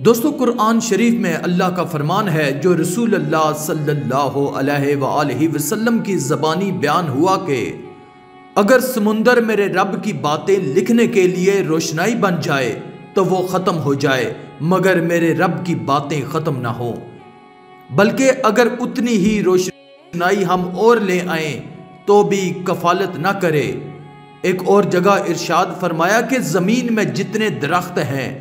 دوستو، قرآن شریف میں اللہ کا فرمان ہے جو رسول اللہ صلی اللہ علیہ وآلہ وسلم کی زبانی بیان ہوا کہ اگر سمندر میرے رب کی باتیں لکھنے کے لیے روشنائی بن جائے تو وہ ختم ہو جائے مگر میرے رب کی باتیں ختم نہ ہوں، بلکہ اگر اتنی ہی روشنائی ہم اور لے آئیں تو بھی کفالت نہ کرے۔ ایک اور جگہ ارشاد فرمایا کہ زمین میں جتنے درخت ہیں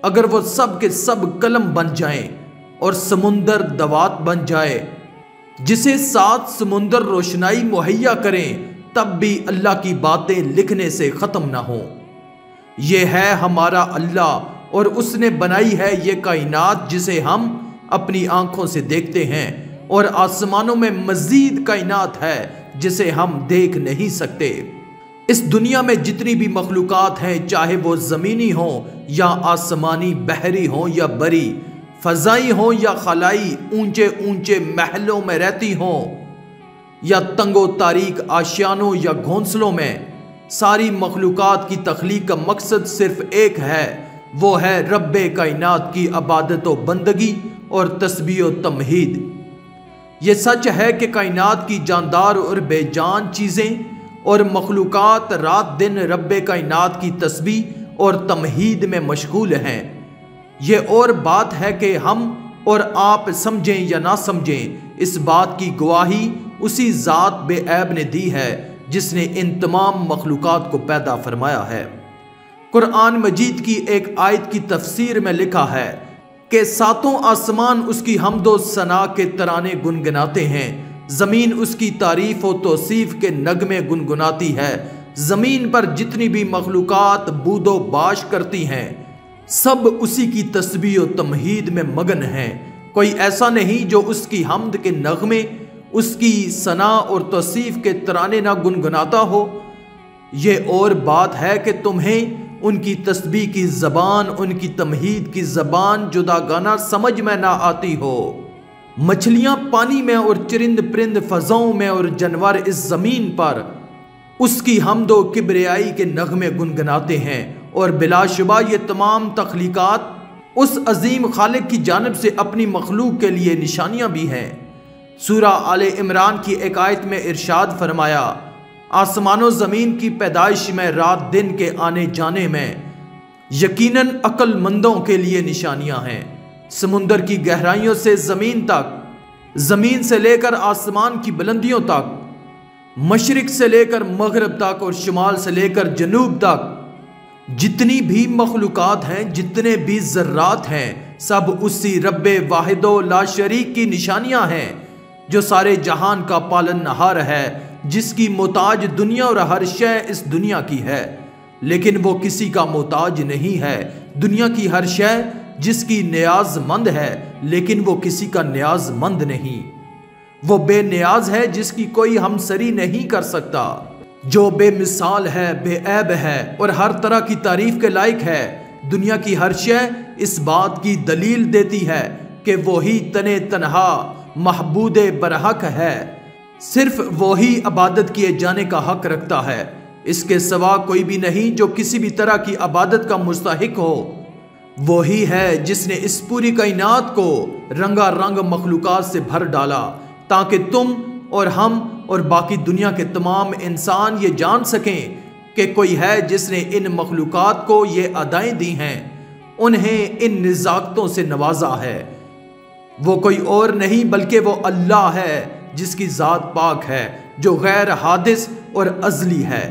اگر وہ سب کے سب قلم بن جائیں اور سمندر دوات بن جائے جسے 7 سمندر روشنائی مہیا کریں تب بھی اللہ کی باتیں لکھنے سے ختم نہ ہوں۔ یہ ہے ہمارا اللہ اور اس نے بنائی ہے یہ کائنات جسے ہم اپنی آنکھوں سے دیکھتے ہیں، اور آسمانوں میں مزید کائنات ہے جسے ہم دیکھ نہیں سکتے۔ اس دنیا میں جتنی بھی مخلوقات ہیں، چاہے وہ زمینی ہوں یا آسمانی، بحری ہوں یا بری، فضائی ہوں یا خلائی، اونچے اونچے محلوں میں رہتی ہوں یا تنگ و تاریک آشیانوں یا گھونسلوں میں، ساری مخلوقات کی تخلیق کا مقصد صرف ایک ہے، وہ ہے رب کائنات کی عبادت و بندگی اور تسبیح و تمہید۔ یہ سچ ہے کہ کائنات کی جاندار اور بے جان چیزیں اور مخلوقات رات دن رب کائنات کی تسبیح اور تمہید میں مشغول ہیں۔ یہ اور بات ہے کہ ہم اور آپ سمجھیں یا نہ سمجھیں، اس بات کی گواہی اسی ذات بے عیب نے دی ہے جس نے ان تمام مخلوقات کو پیدا فرمایا ہے۔ قرآن مجید کی ایک آیت کی تفسیر میں لکھا ہے کہ 7 آسمان اس کی حمد و ثنا کے ترانے گنگناتے ہیں، زمین اس کی تعریف و توصیف کے نغمے گنگناتی ہے، زمین پر جتنی بھی مخلوقات بود و باش کرتی ہیں سب اسی کی تسبیح و تمہید میں مگن ہیں، کوئی ایسا نہیں جو اس کی حمد کے نغمے، اس کی ثنا اور توصیف کے ترانے نہ گنگناتا ہو۔ یہ اور بات ہے کہ تمہیں ان کی تسبیح کی زبان، ان کی تمہید کی زبان جداگانہ سمجھ میں نہ آتی ہو۔ مچھلیاں پانی میں اور چرند پرند فضاؤں میں اور جانور اس زمین پر اس کی حمد و کبریائی کے نغمے گنگناتے ہیں، اور بلا شبہ یہ تمام تخلیقات اس عظیم خالق کی جانب سے اپنی مخلوق کے لیے نشانیاں بھی ہیں۔ سورہ آل عمران کی ایک آیت میں ارشاد فرمایا، آسمان و زمین کی پیدائش میں، رات دن کے آنے جانے میں یقیناً عقل مندوں کے لیے نشانیاں ہیں۔ سمندر کی گہرائیوں سے زمین تک، زمین سے لے کر آسمان کی بلندیوں تک، مشرق سے لے کر مغرب تک اور شمال سے لے کر جنوب تک جتنی بھی مخلوقات ہیں، جتنے بھی ذرات ہیں، سب اسی رب واحد و لا شریک کی نشانیاں ہیں جو سارے جہان کا پالن نہار ہے، جس کی محتاج دنیا اور ہر شے اس دنیا کی ہے، لیکن وہ کسی کا محتاج نہیں ہے۔ دنیا کی ہر شے جس کی نیاز مند ہے لیکن وہ کسی کا نیاز مند نہیں، وہ بے نیاز ہے جس کی کوئی ہمسری نہیں کر سکتا، جو بے مثال ہے، بے عیب ہے اور ہر طرح کی تعریف کے لائق ہے۔ دنیا کی ہر شے اس بات کی دلیل دیتی ہے کہ وہی تنہا معبود برحق ہے، صرف وہی عبادت کیے جانے کا حق رکھتا ہے، اس کے سوا کوئی بھی نہیں جو کسی بھی طرح کی عبادت کا مستحق ہو۔ وہی ہے جس نے اس پوری کائنات کو رنگا رنگ مخلوقات سے بھر ڈالا تاکہ تم اور ہم اور باقی دنیا کے تمام انسان یہ جان سکیں کہ کوئی ہے جس نے ان مخلوقات کو یہ عطائیں دی ہیں، انہیں ان نزاکتوں سے نوازا ہے۔ وہ کوئی اور نہیں بلکہ وہ اللہ ہے جس کی ذات پاک ہے، جو غیر حادث اور ازلی ہے،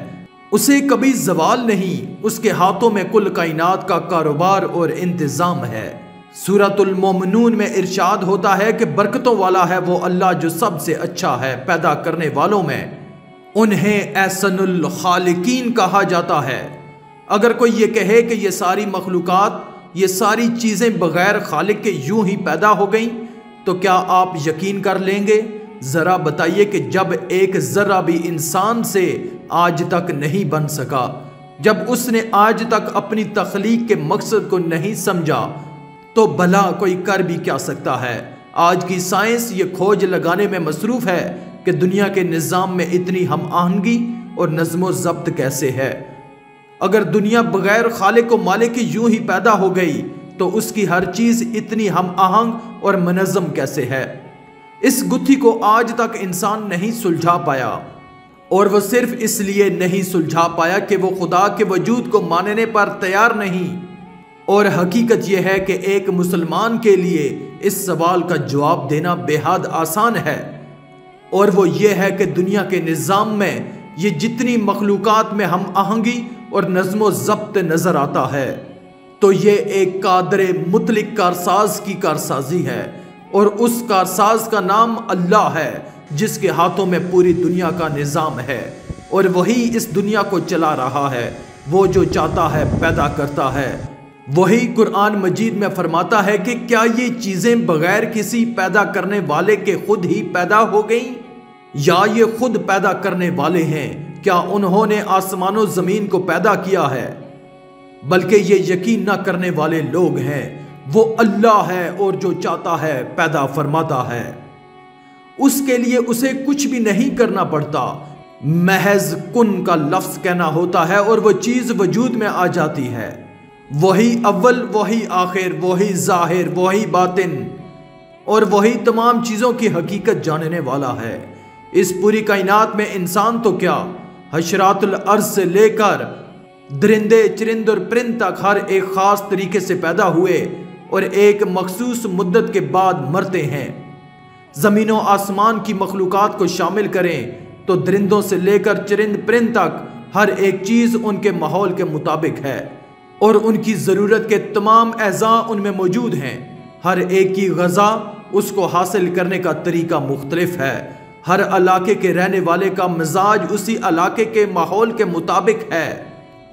اسے کبھی زوال نہیں، اس کے ہاتھوں میں کل کائنات کا کاروبار اور انتظام ہے۔ سورۃ المومنون میں ارشاد ہوتا ہے کہ برکتوں والا ہے وہ اللہ جو سب سے اچھا ہے پیدا کرنے والوں میں، انہیں احسن الخالقین کہا جاتا ہے۔ اگر کوئی یہ کہے کہ یہ ساری مخلوقات، یہ ساری چیزیں بغیر خالق کے یوں ہی پیدا ہو گئیں تو کیا آپ یقین کر لیں گے؟ ذرا بتائیے کہ جب ایک ذرہ بھی انسان سے آج تک نہیں بن سکا، جب اس نے آج تک اپنی تخلیق کے مقصد کو نہیں سمجھا تو بھلا کوئی کر بھی کیا سکتا ہے؟ آج کی سائنس یہ کھوج لگانے میں مصروف ہے کہ دنیا کے نظام میں اتنی ہم آہنگی اور نظم و ضبط کیسے ہے۔ اگر دنیا بغیر خالق و مالک کی یوں ہی پیدا ہو گئی تو اس کی ہر چیز اتنی ہم آہنگ اور منظم کیسے ہے؟ اس گتھی کو آج تک انسان نہیں سلجھا پایا، اور وہ صرف اس لیے نہیں سلجھا پایا کہ وہ خدا کے وجود کو ماننے پر تیار نہیں۔ اور حقیقت یہ ہے کہ ایک مسلمان کے لیے اس سوال کا جواب دینا بے حد آسان ہے، اور وہ یہ ہے کہ دنیا کے نظام میں یہ جتنی مخلوقات میں ہم آہنگی اور نظم و ضبط نظر آتا ہے، تو یہ ایک قادر مطلق کارساز کی کارسازی ہے، اور اس کارساز کا نام اللہ ہے، جس کے ہاتھوں میں پوری دنیا کا نظام ہے، اور وہی اس دنیا کو چلا رہا ہے۔ وہ جو چاہتا ہے پیدا کرتا ہے۔ وہی قرآن مجید میں فرماتا ہے کہ کیا یہ چیزیں بغیر کسی پیدا کرنے والے کے خود ہی پیدا ہو گئیں، یا یہ خود پیدا کرنے والے ہیں؟ کیا انہوں نے آسمان و زمین کو پیدا کیا ہے؟ بلکہ یہ یقین نہ کرنے والے لوگ ہیں۔ وہ اللہ ہے اور جو چاہتا ہے پیدا فرماتا ہے۔ اس کے لیے اسے کچھ بھی نہیں کرنا پڑتا، محض کن کا لفظ کہنا ہوتا ہے اور وہ چیز وجود میں آ جاتی ہے۔ وہی اول، وہی آخر، وہی ظاہر، وہی باطن، اور وہی تمام چیزوں کی حقیقت جاننے والا ہے۔ اس پوری کائنات میں انسان تو کیا، حشرات الارض سے لے کر درندے، چرند اور پرند تک ہر ایک خاص طریقے سے پیدا ہوئے اور ایک مخصوص مدت کے بعد مرتے ہیں۔ زمین و آسمان کی مخلوقات کو شامل کریں تو درندوں سے لے کر چرند پرند تک ہر ایک چیز ان کے ماحول کے مطابق ہے، اور ان کی ضرورت کے تمام اعضاء ان میں موجود ہیں۔ ہر ایک کی غذا، اس کو حاصل کرنے کا طریقہ مختلف ہے۔ ہر علاقے کے رہنے والے کا مزاج اسی علاقے کے ماحول کے مطابق ہے۔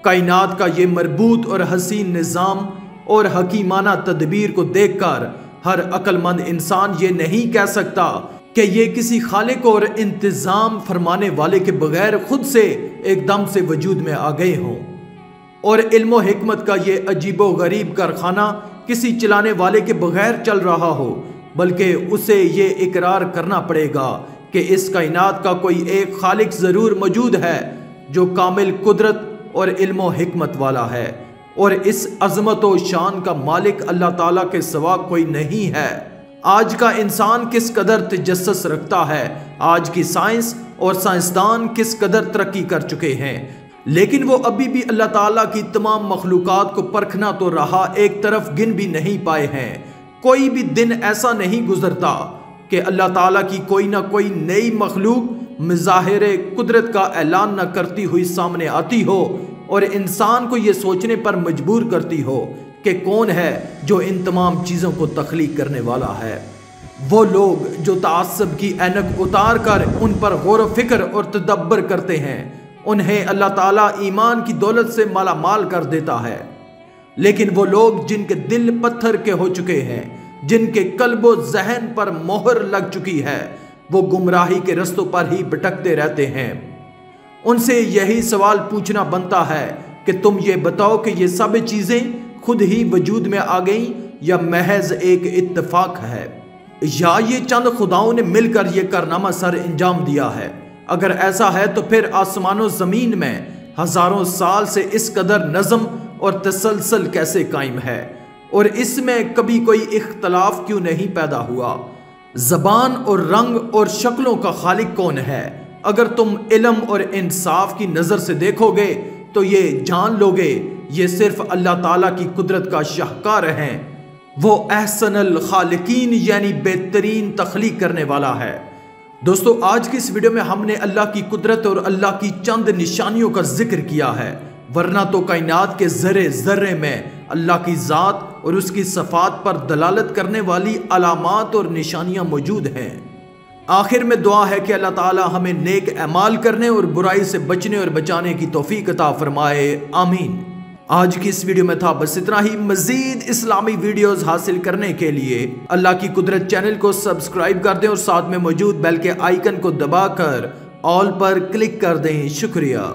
کائنات کا یہ مربوط اور حسین نظام اور حکیمانہ تدبیر کو دیکھ کر ہر عقل مند انسان یہ نہیں کہہ سکتا کہ یہ کسی خالق اور انتظام فرمانے والے کے بغیر خود سے ایک دم سے وجود میں آ گئے ہوں، اور علم و حکمت کا یہ عجیب و غریب کارخانہ کسی چلانے والے کے بغیر چل رہا ہو، بلکہ اسے یہ اقرار کرنا پڑے گا کہ اس کائنات کا کوئی ایک خالق ضرور موجود ہے جو کامل قدرت اور علم و حکمت والا ہے، اور اس عظمت و شان کا مالک اللہ تعالیٰ کے سوا کوئی نہیں ہے۔ آج کا انسان کس قدر تجسس رکھتا ہے، آج کی سائنس اور سائنسدان کس قدر ترقی کر چکے ہیں، لیکن وہ ابھی بھی اللہ تعالیٰ کی تمام مخلوقات کو پرکھنا تو رہا، ایک طرف گن بھی نہیں پائے ہیں۔ کوئی بھی دن ایسا نہیں گزرتا کہ اللہ تعالیٰ کی کوئی نہ کوئی نئی مخلوق مظاہر قدرت کا اعلان نہ کرتی ہوئی سامنے آتی ہو، اور انسان کو یہ سوچنے پر مجبور کرتی ہو کہ کون ہے جو ان تمام چیزوں کو تخلیق کرنے والا ہے۔ وہ لوگ جو تعصب کی اینک اتار کر ان پر غور و فکر اور تدبر کرتے ہیں، انہیں اللہ تعالیٰ ایمان کی دولت سے مالا مال کر دیتا ہے، لیکن وہ لوگ جن کے دل پتھر کے ہو چکے ہیں، جن کے قلب و ذہن پر مہر لگ چکی ہے، وہ گمراہی کے رستوں پر ہی بھٹکتے رہتے ہیں۔ ان سے یہی سوال پوچھنا بنتا ہے کہ تم یہ بتاؤ کہ یہ سب چیزیں خود ہی وجود میں آ گئیں یا محض ایک اتفاق ہے، یا یہ چند خداؤں نے مل کر یہ کارنامہ سر انجام دیا ہے؟ اگر ایسا ہے تو پھر آسمان و زمین میں ہزاروں سال سے اس قدر نظم اور تسلسل کیسے قائم ہے، اور اس میں کبھی کوئی اختلاف کیوں نہیں پیدا ہوا؟ زبان اور رنگ اور شکلوں کا خالق کون ہے؟ اگر تم علم اور انصاف کی نظر سے دیکھو گے تو یہ جان لو گے یہ صرف اللہ تعالیٰ کی قدرت کا شاہکار ہیں۔ وہ احسن الخالقین یعنی بہترین تخلیق کرنے والا ہے۔ دوستو، آج کی اس ویڈیو میں ہم نے اللہ کی قدرت اور اللہ کی چند نشانیوں کا ذکر کیا ہے، ورنہ تو کائنات کے ذرے ذرے میں اللہ کی ذات اور اس کی صفات پر دلالت کرنے والی علامات اور نشانیاں موجود ہیں۔ آخر میں دعا ہے کہ اللہ تعالی ہمیں نیک اعمال کرنے اور برائی سے بچنے اور بچانے کی توفیق عطا فرمائے، آمین۔ آج کی اس ویڈیو میں تھا بس اتنا ہی۔ مزید اسلامی ویڈیوز حاصل کرنے کے لیے اللہ کی قدرت چینل کو سبسکرائب کر دیں اور ساتھ میں موجود بیل کے آئیکن کو دبا کر آل پر کلک کر دیں۔ شکریہ۔